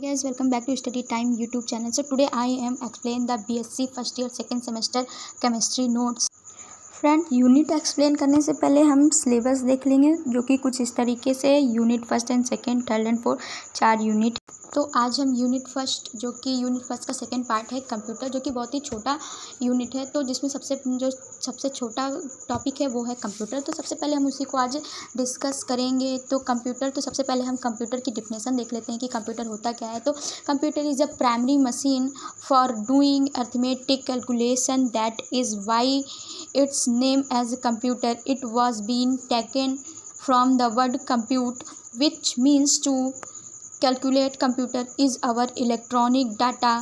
guys, welcome back to Study Time YouTube channel. So today I am explain the BSc first year second semester chemistry notes. Friend, unit explain करने से पहले हम syllabus देख लेंगे, जो कि कुछ इस तरीके से unit first and second, third and fourth 4 unit. तो आज हम यूनिट फर्स्ट, जो कि यूनिट फर्स्ट का सेकंड पार्ट है कंप्यूटर, जो कि बहुत ही छोटा यूनिट है, तो जिसमें सबसे छोटा टॉपिक है वो है कंप्यूटर। तो सबसे पहले हम उसी को आज डिस्कस करेंगे। तो कंप्यूटर, तो सबसे पहले हम कंप्यूटर की डिफिनेशन देख लेते हैं कि कंप्यूटर होता क्या है। तो computer is a primary machine for doing arithmetic calculation, that is why its name as a computer. It was being taken from the word compute, which means to calculate. Computer is our electronic data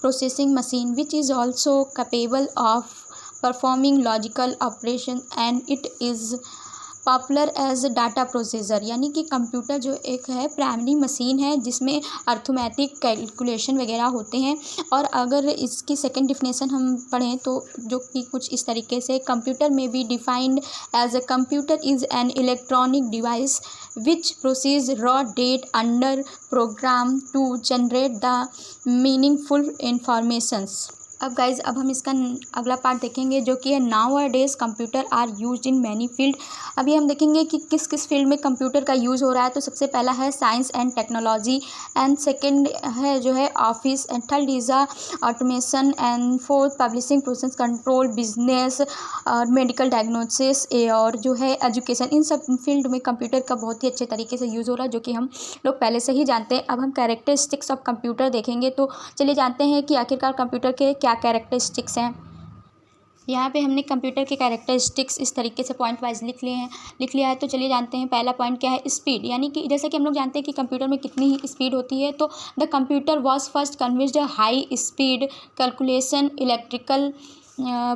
processing machine, which is also capable of performing logical operations, and it is popular as data processor. यानी कि computer जो एक है primary machine है जिसमें arithmetic calculation वगैरह होते हैं। और अगर इसकी सेकंड डिफिनेशन हम पढ़ें तो जो कि कुछ इस तरीके से, कंप्यूटर में be defined as a computer is an electronic device which process raw data under program to generate the meaningful informations. अब गाइज, अब हम इसका अगला पार्ट देखेंगे, जो कि है nowadays computer are used in many field. अभी हम देखेंगे कि किस किस फील्ड में कंप्यूटर का यूज़ हो रहा है। तो सबसे पहला है science and technology, and second है जो है office, and third is automation, and fourth publishing, process control, business और मेडिकल डायग्नोसिस, और जो है एजुकेशन। इन सब फील्ड में कंप्यूटर का बहुत ही अच्छे तरीके से यूज़ हो रहा है, जो कि हम लोग पहले से ही जानते हैं। अब हम कैरेक्टरिस्टिक्स ऑफ कंप्यूटर देखेंगे। तो चलिए जानते हैं कि आखिरकार कंप्यूटर के क्या कैरेक्टरिस्टिक्स हैं। यहाँ पे हमने कंप्यूटर के कैरेक्टरिस्टिक्स इस तरीके से पॉइंट वाइज लिख लिया है। तो चलिए जानते हैं। पहला पॉइंट क्या है, स्पीड। यानी कि जैसे कि हम लोग जानते हैं कि कंप्यूटर में कितनी ही स्पीड होती है। तो the computer was first convinced high speed calculation electrical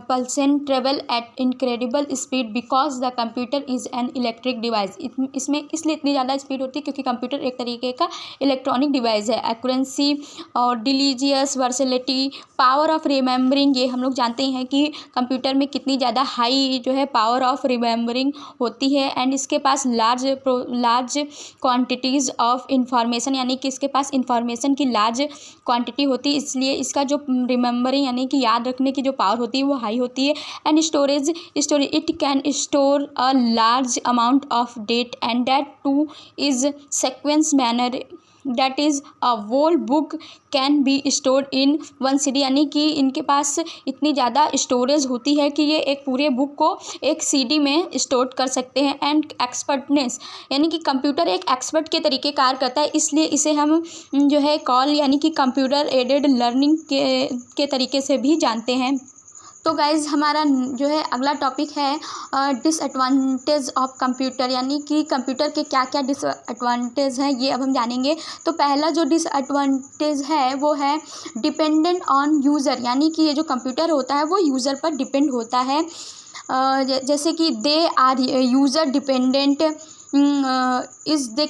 pulses travel at incredible speed because the computer is an electric device. इसमें इसलिए इतनी ज़्यादा स्पीड होती है क्योंकि कंप्यूटर एक तरीके का इलेक्ट्रॉनिक डिवाइस है। एक्यूरेंसी और डिलीजियस वर्सेलिटी, पावर ऑफ रिमेंबरिंग, ये हम लोग जानते हैं कि कंप्यूटर में कितनी ज़्यादा हाई जो है पावर ऑफ रिमेंबरिंग होती है। एंड इसके पास लार्ज क्वान्टिटीज़ ऑफ इंफॉर्मेशन, यानी कि इसके पास इंफॉर्मेशन की लार्ज क्वान्टिटी होती है, इसलिए इसका जो रिमेंबरिंग यानी कि याद रखने की जो पावर होती है वो हाई होती है। And storage it can store a large amount of data, and that too is sequence manner, that is a whole book can be stored in one CD। यानी कि इनके पास इतनी ज़्यादा स्टोरेज होती है कि ये एक पूरे बुक को एक CD में स्टोर कर सकते हैं। एंड एक्सपर्टनेस, यानी कि कंप्यूटर एक एक्सपर्ट के तरीके कार्य करता है, इसलिए इसे हम जो है कॉल यानी कि कंप्यूटर एडेड लर्निंग के तरीके से भी जानते हैं। तो गाइज़, हमारा जो है अगला टॉपिक है डिसएडवांटेज ऑफ कंप्यूटर, यानी कि कंप्यूटर के क्या क्या डिसएडवांटेज हैं ये अब हम जानेंगे। तो पहला जो डिसएडवांटेज है वो है डिपेंडेंट ऑन यूज़र, यानी कि ये जो कंप्यूटर होता है वो यूज़र पर डिपेंड होता है। जैसे कि they are user dependent is they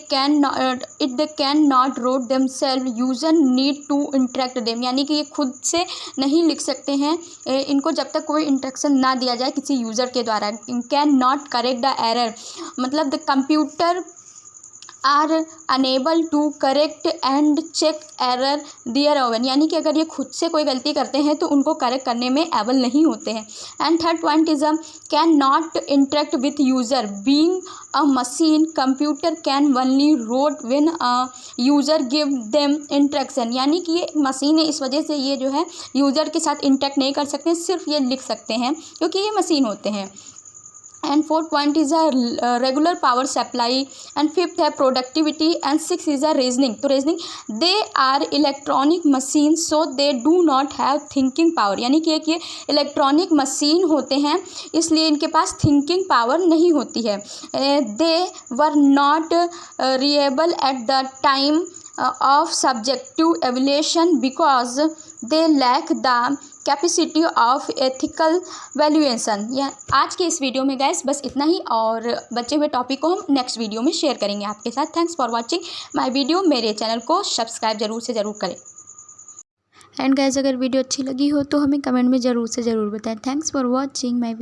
can not road themselves, user need to interact them. यानी कि ये खुद से नहीं लिख सकते हैं, इनको जब तक कोई इंटरेक्शन ना दिया जाए किसी यूज़र के द्वारा। Can not correct the error, मतलब the computer are unable to correct and check error their own, यानी कि अगर ये खुद से कोई गलती करते हैं तो उनको करेक्ट करने में एबल नहीं होते हैं। And third point is can not interact with user, being a machine computer can only road when a user give them interaction. यानी कि ये मशीन है, इस वजह से ये जो है यूज़र के साथ इंटरेक्ट नहीं कर सकते, सिर्फ ये लिख सकते हैं क्योंकि ये मशीन होते हैं। And fourth point is a regular power supply, and fifth है productivity, and six is a reasoning. तो reasoning, they are electronic machine so they do not have thinking power, यानी कि ये इलेक्ट्रॉनिक मशीन होते हैं इसलिए इनके पास थिंकिंग पावर नहीं होती है। They were not reliable at the time of subjective evaluation because they lack the capacity of ethical valuation. यह आज के इस वीडियो में गाइस बस इतना ही, और बचे हुए टॉपिक को हम नेक्स्ट वीडियो में शेयर करेंगे आपके साथ। Thanks for watching my video. मेरे चैनल को सब्सक्राइब जरूर से ज़रूर करें। एंड गाइस, अगर वीडियो अच्छी लगी हो तो हमें कमेंट में ज़रूर से ज़रूर बताएं। Thanks for watching my